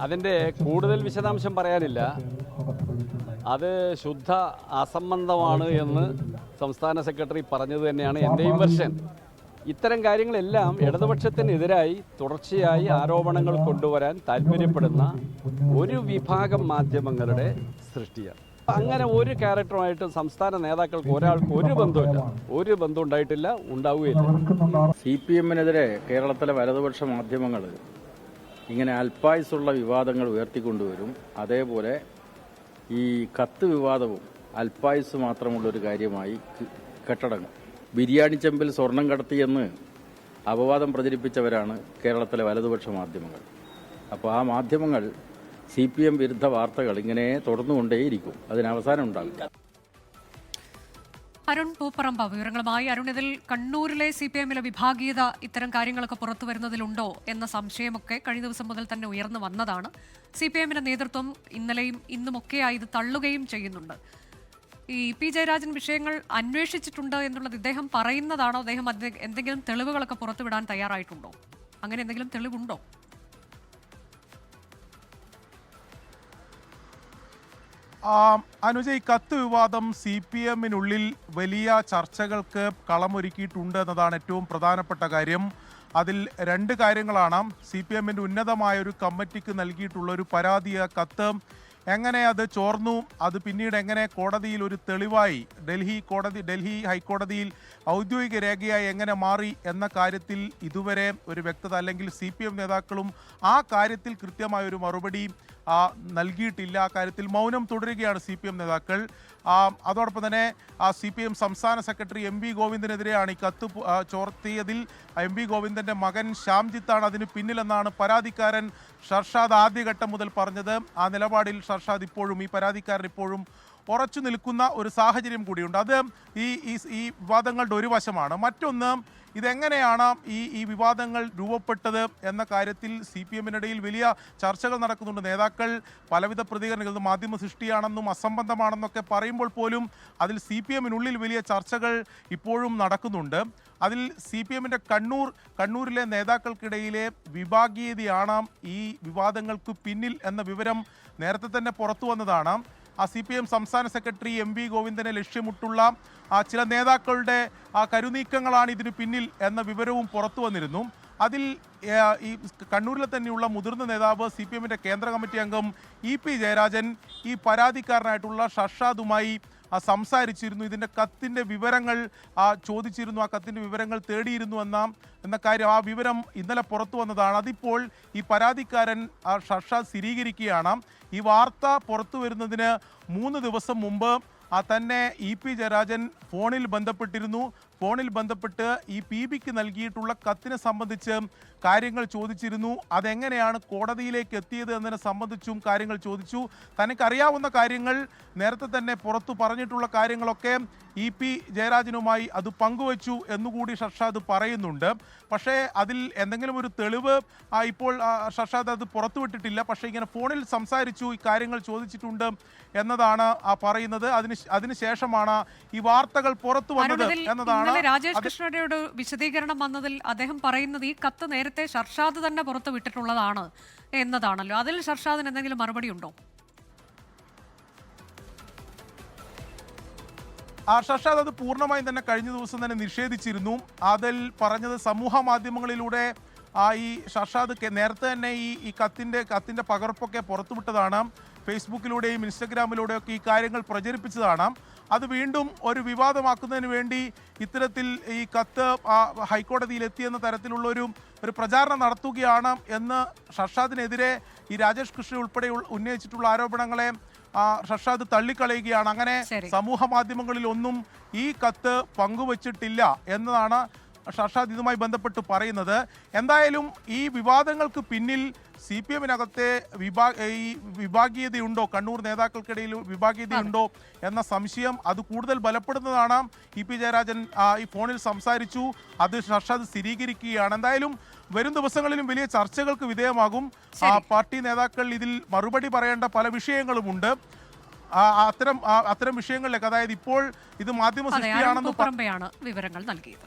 അതിൻ്റെ കൂടുതൽ വിശദാംശം പറയാനില്ല. അത് ശുദ്ധ അസംബന്ധമാണ് എന്ന് സംസ്ഥാന സെക്രട്ടറി പറഞ്ഞത് തന്നെയാണ് എൻ്റെയും വെർഷൻ. ഇത്തരം കാര്യങ്ങളെല്ലാം ഇടതുപക്ഷത്തിനെതിരായി തുടർച്ചയായി ആരോപണങ്ങൾ കൊണ്ടുവരാൻ താല്പര്യപ്പെടുന്ന ഒരു വിഭാഗം മാധ്യമങ്ങളുടെ സൃഷ്ടിയാണ്. അങ്ങനെ ഒരു ക്യാരക്ടറുമായിട്ടും സംസ്ഥാന നേതാക്കൾക്ക് ഒരാൾക്ക് ഒരു ബന്ധം ഉണ്ടായിട്ടില്ല, ഉണ്ടാവുകയില്ല. CPM-നെതിരെ കേരളത്തിലെ വലതുപക്ഷ മാധ്യമങ്ങൾ ഇങ്ങനെ അൽപായുസുള്ള വിവാദങ്ങൾ ഉയർത്തിക്കൊണ്ടുവരും. അതേപോലെ ഈ കത്ത് വിവാദവും അൽപായുസ് മാത്രമുള്ളൊരു കാര്യമായി കെട്ടടങ്ങും. ബിരിയാണി ചെമ്പിൽ സ്വർണം കടത്തിയെന്ന് അപവാദം പ്രചരിപ്പിച്ചവരാണ് കേരളത്തിലെ വലതുപക്ഷ മാധ്യമങ്ങൾ. അപ്പോൾ ആ മാധ്യമങ്ങൾ CPM വിരുദ്ധ വാർത്തകൾ ഇങ്ങനെ തുടർന്നുകൊണ്ടേയിരിക്കും, അതിനവസാനം ഉണ്ടാകും. അരുൺ പൂപ്പറമ്പ വിവരങ്ങളുമായി. അരുൺ, ഇതിൽ കണ്ണൂരിലെ CPM-ലെ വിഭാഗീയത ഇത്തരം കാര്യങ്ങളൊക്കെ പുറത്തു വരുന്നതിലുണ്ടോ എന്ന സംശയമൊക്കെ കഴിഞ്ഞ ദിവസം മുതൽ തന്നെ ഉയർന്നു വന്നതാണ്. CPM-ന്റെ നേതൃത്വം ഇന്നലെയും ഇന്നുമൊക്കെയായി ഇത് തള്ളുകയും ചെയ്യുന്നുണ്ട്. ഈ പി ജയരാജൻ വിഷയങ്ങൾ അന്വേഷിച്ചിട്ടുണ്ട് എന്നുള്ളത് ഇദ്ദേഹം പറയുന്നതാണോ? അദ്ദേഹം എന്തെങ്കിലും തെളിവുകളൊക്കെ പുറത്തുവിടാൻ തയ്യാറായിട്ടുണ്ടോ? അങ്ങനെ എന്തെങ്കിലും തെളിവുണ്ടോ? അനുജ, ഈ കത്ത് വിവാദം CPM-നുള്ളിൽ വലിയ ചർച്ചകൾക്ക് കളമൊരുക്കിയിട്ടുണ്ട് എന്നതാണ് ഏറ്റവും പ്രധാനപ്പെട്ട കാര്യം. അതിൽ രണ്ട് കാര്യങ്ങളാണ്. CPM-ന്റെ ഉന്നതമായ ഒരു കമ്മിറ്റിക്ക് നൽകിയിട്ടുള്ള ഒരു പരാതി, കത്ത് എങ്ങനെ അത് ചോർന്നു, അത് പിന്നീട് എങ്ങനെ കോടതിയിൽ ഒരു തെളിവായി ഡൽഹി ഹൈക്കോടതിയിൽ ഔദ്യോഗിക രേഖയായി എങ്ങനെ മാറി എന്ന കാര്യത്തിൽ ഇതുവരെ ഒരു വ്യക്തത, അല്ലെങ്കിൽ CPM നേതാക്കളും ആ കാര്യത്തിൽ കൃത്യമായ ഒരു മറുപടി നൽകിയിട്ടില്ല. ആ കാര്യത്തിൽ മൗനം തുടരുകയാണ് CPM നേതാക്കൾ. അതോടൊപ്പം തന്നെ CPM സംസ്ഥാന സെക്രട്ടറി MV ഗോവിന്ദനെതിരെയാണ് ഈ കത്ത് ചോർത്തിയതിൽ MV ഗോവിന്ദൻ്റെ മകൻ ശ്യാംജിത്താണ് അതിന് പിന്നിലെന്നാണ് പരാതിക്കാരൻ ഷർഷാദ് ആദ്യഘട്ടം മുതൽ പറഞ്ഞത്. ആ നിലപാടിൽ ഷർഷാദ് ഇപ്പോഴും, ഈ പരാതിക്കാരൻ ഇപ്പോഴും ഉറച്ചു നിൽക്കുന്ന ഒരു സാഹചര്യം കൂടിയുണ്ട്. അത് ഈ വിവാദങ്ങളുടെ ഒരു വശമാണ്. മറ്റൊന്ന്, ഇതെങ്ങനെയാണ് ഈ വിവാദങ്ങൾ രൂപപ്പെട്ടത് എന്ന കാര്യത്തിൽ CPM-നിടയിൽ വലിയ ചർച്ചകൾ നടക്കുന്നുണ്ട്. നേതാക്കൾ പലവിധ പ്രതികരണങ്ങൾ, മാധ്യമ സൃഷ്ടിയാണെന്നും അസംബന്ധമാണെന്നൊക്കെ പറയുമ്പോൾ പോലും അതിൽ CPM-നുള്ളിൽ വലിയ ചർച്ചകൾ ഇപ്പോഴും നടക്കുന്നുണ്ട്. അതിൽ CPM-ന്റെ കണ്ണൂരിലെ നേതാക്കൾക്കിടയിലെ വിഭാഗീയതയാണ് ഈ വിവാദങ്ങൾക്ക് പിന്നിൽ എന്ന വിവരം നേരത്തെ തന്നെ പുറത്തു വന്നതാണ്. CPM സംസ്ഥാന സെക്രട്ടറി MV ഗോവിന്ദനെ ലക്ഷ്യമിട്ടുള്ള ചില നേതാക്കളുടെ കരുനീക്കങ്ങളാണ് ഇതിനു പിന്നിൽ എന്ന വിവരവും പുറത്തു വന്നിരുന്നു. അതിൽ ഈ കണ്ണൂരിലെ തന്നെയുള്ള മുതിർന്ന നേതാവ്, CPM-ന്റെ കേന്ദ്ര കമ്മിറ്റി അംഗം EP ജയരാജൻ ഈ പരാതിക്കാരനായിട്ടുള്ള ഷർഷാദുമായി സംസാരിച്ചിരുന്നു. ഇതിൻ്റെ കത്തിൻ്റെ വിവരങ്ങൾ ചോദിച്ചിരുന്നു, ആ കത്തിൻ്റെ വിവരങ്ങൾ തേടിയിരുന്നു എന്ന കാര്യം, ആ വിവരം ഇന്നലെ പുറത്തു വന്നതാണ്. അതിപ്പോൾ ഈ പരാതിക്കാരൻ ഷർഷാദ് സ്ഥിരീകരിക്കുകയാണ്. ഈ വാർത്ത പുറത്തു വരുന്നതിന് 3 ദിവസം മുമ്പ് തന്നെ EP ജയരാജൻ ഫോണിൽ ബന്ധപ്പെട്ടിരുന്നു. ഫോണിൽ ബന്ധപ്പെട്ട് ഈ PBക്ക് നൽകിയിട്ടുള്ള കത്തിനെ സംബന്ധിച്ച് കാര്യങ്ങൾ ചോദിച്ചിരുന്നു. അതെങ്ങനെയാണ് കോടതിയിലേക്ക് എത്തിയത് എന്നതിനെ സംബന്ധിച്ചും കാര്യങ്ങൾ ചോദിച്ചു. തനിക്കറിയാവുന്ന കാര്യങ്ങൾ, നേരത്തെ തന്നെ പുറത്തു പറഞ്ഞിട്ടുള്ള കാര്യങ്ങളൊക്കെ EP ജയരാജനുമായി അത് പങ്കുവച്ചു എന്നുകൂടി ഷർഷാദ് പറയുന്നുണ്ട്. പക്ഷേ അതിൽ എന്തെങ്കിലും ഒരു തെളിവ് ഇപ്പോൾ ഷർഷാദ് അത് പുറത്തുവിട്ടിട്ടില്ല. പക്ഷേ ഇങ്ങനെ ഫോണിൽ സംസാരിച്ചു, ഈ കാര്യങ്ങൾ ചോദിച്ചിട്ടുണ്ട് എന്നതാണ് പറയുന്നത്. അതിനുശേഷമാണ് ഈ വാർത്തകൾ പുറത്തു വന്നത് എന്നതാണ്. രാജേഷ് കൃഷ്ണയുടെ വിശദീകരണം വന്നതിൽ അദ്ദേഹം പറയുന്നത് ഈ കത്ത് നേരത്തെ ഷർഷാദ് തന്നെ പുറത്തു വിട്ടിട്ടുള്ളതാണ് എന്നതാണല്ലോ. അതിൽ ഷർഷാദിന് എന്തെങ്കിലും മറുപടി ഉണ്ടോ? ഷർഷാദ് അത് പൂർണ്ണമായും തന്നെ കഴിഞ്ഞ ദിവസം തന്നെ നിഷേധിച്ചിരുന്നു. അതിൽ പറഞ്ഞത് സമൂഹ മാധ്യമങ്ങളിലൂടെ ഈ ഷർഷാദ് നേരത്തെ തന്നെ ഈ കത്തിൻ്റെ പകർപ്പൊക്കെ പുറത്തുവിട്ടതാണ്. ഫേസ്ബുക്കിലൂടെയും ഇൻസ്റ്റഗ്രാമിലൂടെയും ഒക്കെ ഈ കാര്യങ്ങൾ പ്രചരിപ്പിച്ചതാണ്. അത് വീണ്ടും ഒരു വിവാദമാക്കുന്നതിന് വേണ്ടി ഇത്തരത്തിൽ ഈ കത്ത് ഹൈക്കോടതിയിൽ എത്തിയെന്ന തരത്തിലുള്ള ഒരു പ്രചാരണം നടത്തുകയാണ് എന്ന് ഷർഷാദിനെതിരെ ഈ രാജേഷ് കൃഷ്ണ ഉൾപ്പെടെ ഉന്നയിച്ചിട്ടുള്ള ആരോപണങ്ങളെ ഷർഷാദ് തള്ളിക്കളയുകയാണ്. അങ്ങനെ സമൂഹ മാധ്യമങ്ങളിൽ ഒന്നും ഈ കത്ത് പങ്കുവച്ചിട്ടില്ല എന്നതാണ് ഷർഷാദ് ഇതുമായി ബന്ധപ്പെട്ട് പറയുന്നത്. എന്തായാലും ഈ വിവാദങ്ങൾക്ക് പിന്നിൽ CPM-നകത്തെ ഈ വിഭാഗീയതയുണ്ടോ, കണ്ണൂർ നേതാക്കൾക്കിടയിൽ വിഭാഗീയതയുണ്ടോ എന്ന സംശയം അത് കൂടുതൽ ബലപ്പെടുന്നതാണ്. EP ജയരാജൻ ഈ ഫോണിൽ സംസാരിച്ചു, അത് ഷർഷാദ് സ്ഥിരീകരിക്കുകയാണ്. എന്തായാലും വരും ദിവസങ്ങളിലും വലിയ ചർച്ചകൾക്ക് വിധേയമാകും. പാർട്ടി നേതാക്കൾ ഇതിൽ മറുപടി പറയേണ്ട പല വിഷയങ്ങളുമുണ്ട്. അത്തരം വിഷയങ്ങളിലേക്ക്, അതായത് ഇപ്പോൾ ഇത് മാധ്യമ സൃഷ്ടിയാണെന്ന് വിവരങ്ങൾ നൽകിയത്.